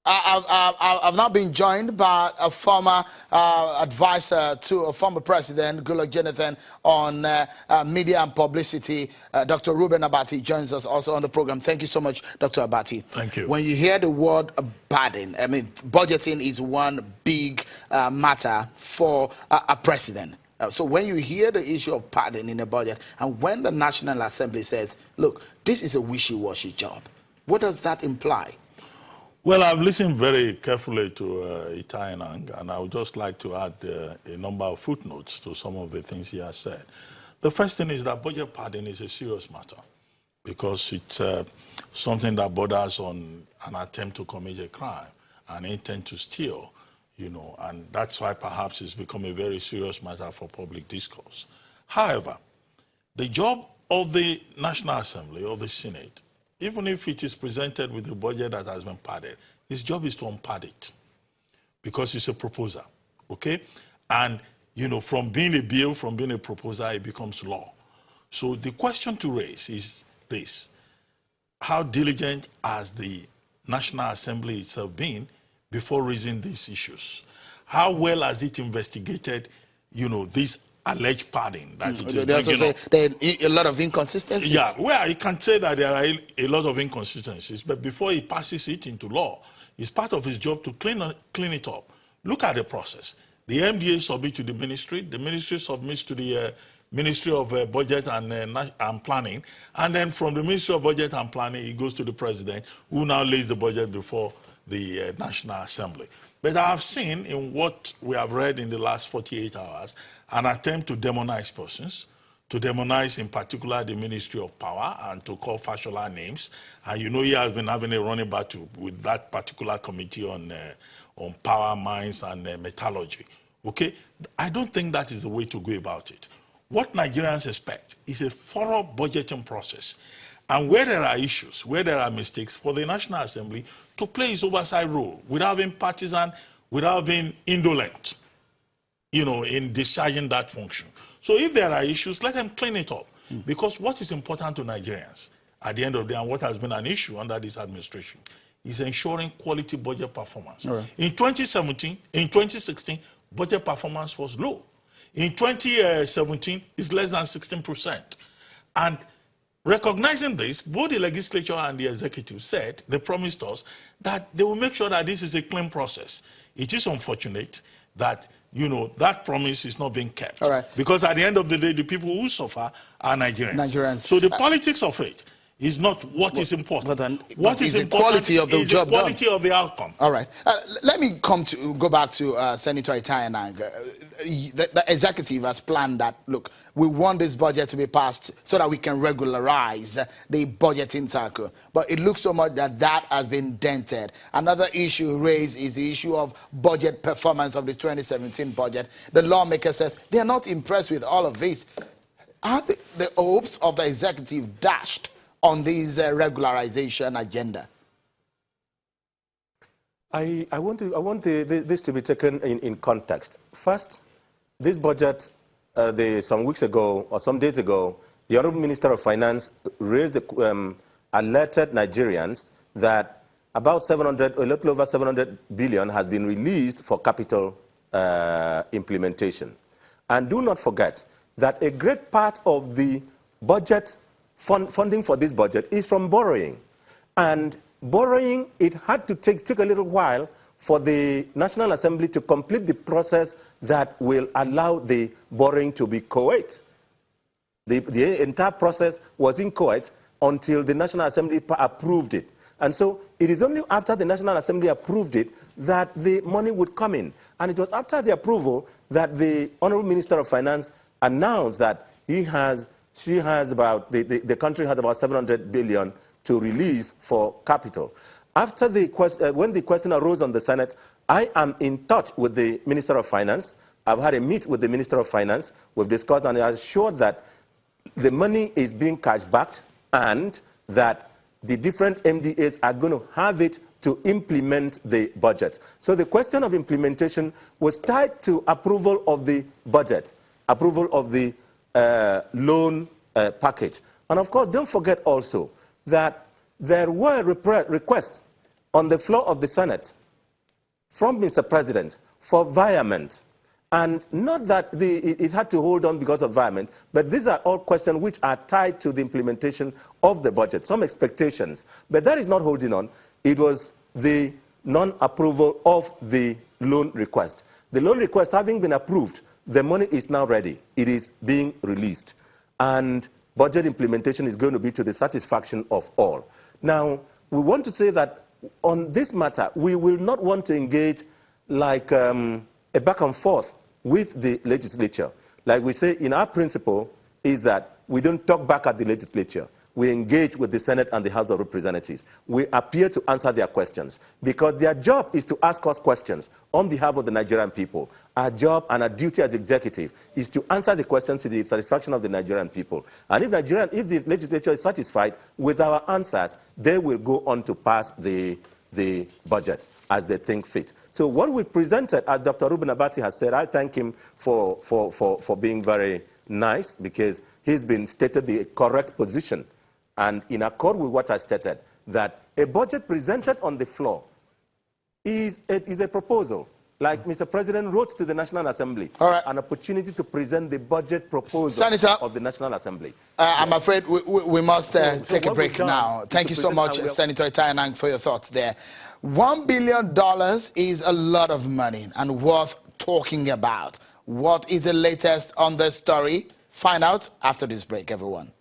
I've now been joined by a former advisor to a former president, Goodluck Jonathan, on media and publicity. Dr. Reuben Abati joins us also on the program. Thank you so much, Dr. Abati. Thank you. When you hear the word burden, I mean, budgeting is one big matter for a president. So when you hear the issue of padding in the budget, and when the National Assembly says, look, this is a wishy-washy job, what does that imply? Well, I've listened very carefully to Itayanang, and I would just like to add a number of footnotes to some of the things he has said. The first thing is that budget padding is a serious matter because it's something that borders on an attempt to commit a crime, an intent to steal, you know, and that's why perhaps it's become a very serious matter for public discourse. However, the job of the National Assembly, or the Senate, even if it is presented with a budget that has been padded, his job is to unpad it because it's a proposal, okay? And, you know, from being a bill, from being a proposal, it becomes law. So the question to raise is this: how diligent has the National Assembly itself been before raising these issues? How well has it investigated, you know, this alleged padding that it is they also say there are a lot of inconsistencies. Yeah, well, you can say that there are a lot of inconsistencies, but before he passes it into law, it's part of his job to clean it up. Look at the process. The MDA submits to the ministry submits to the Ministry of Budget and Planning, and then from the Ministry of Budget and Planning, it goes to the President, who now lays the budget before the National Assembly. But I have seen in what we have read in the last 48 hours an attempt to demonize persons, to demonize in particular the Ministry of Power and to call Fashola names. And you know he has been having a running battle with that particular committee on power, mines and metallurgy. Okay? I don't think that is the way to go about it. What Nigerians expect is a thorough budgeting process. And where there are issues, where there are mistakes, for the National Assembly to play its oversight role without being partisan, without being indolent, you know, in discharging that function. So if there are issues, let them clean it up. Because what is important to Nigerians at the end of the day, and what has been an issue under this administration, is ensuring quality budget performance. Right. In 2016, budget performance was low. In 2017, it's less than 16%. And recognizing this, both the legislature and the executive said, they promised us that they will make sure that this is a clean process. It is unfortunate that, you know, that promise is not being kept. All right. Because at the end of the day, the people who suffer are Nigerians. So the politics of it is not what is important. What is important quality of the is job the quality done. Of the outcome. All right. Let me go back to Senator Itayanang. The executive has planned that, look, we want this budget to be passed so that we can regularize the budgeting cycle. But it looks so much that that has been dented. Another issue raised is the issue of budget performance of the 2017 budget. The lawmaker says they are not impressed with all of this. Are the hopes of the executive dashed on this regularization agenda? I want this to be taken in context. First, this budget, some weeks ago or some days ago, the Honorable Minister of Finance raised alerted Nigerians that about a little over 700 billion has been released for capital implementation. And do not forget that a great part of the budget funding for this budget is from borrowing. And borrowing, it had to take a little while for the National Assembly to complete the process that will allow the borrowing to be coet. The entire process was inchoate until the National Assembly approved it. And so it is only after the National Assembly approved it that the money would come in. And it was after the approval that the Honorable Minister of Finance announced that the country has about 700 billion to release for capital. After when the question arose on the Senate, I am in touch with the Minister of Finance. I've had a meet with the Minister of Finance. We've discussed and I assured that the money is being cash backed and that the different MDAs are going to have it to implement the budget. So the question of implementation was tied to approval of the budget, approval of the loan package. And of course, don't forget also that there were requests on the floor of the Senate from Mr. President for vehement. And not that it had to hold on because of vehement, but these are all questions which are tied to the implementation of the budget, some expectations. But that is not holding on. It was the non-approval of the loan request. The loan request having been approved, the money is now ready. It is being released. And budget implementation is going to be to the satisfaction of all. Now, we want to say that on this matter, we will not want to engage like a back and forth with the legislature. Like we say in our principle is that we don't talk back at the legislature. We engage with the Senate and the House of Representatives. We appear to answer their questions because their job is to ask us questions on behalf of the Nigerian people. Our job and our duty as executive is to answer the questions to the satisfaction of the Nigerian people. And if the legislature is satisfied with our answers, they will go on to pass the budget as they think fit. So what we've presented, as Dr. Reuben Abati has said, I thank him for being very nice because he's been stated the correct position. And in accord with what I stated, that a budget presented on the floor is a proposal. Like Mr. President wrote to the National Assembly, an opportunity to present the budget proposal Senator, of the National Assembly. I'm afraid we must take a break now. Thank you so much, Senator Itayanang, for your thoughts there. $1 billion is a lot of money and worth talking about. What is the latest on this story? Find out after this break, everyone.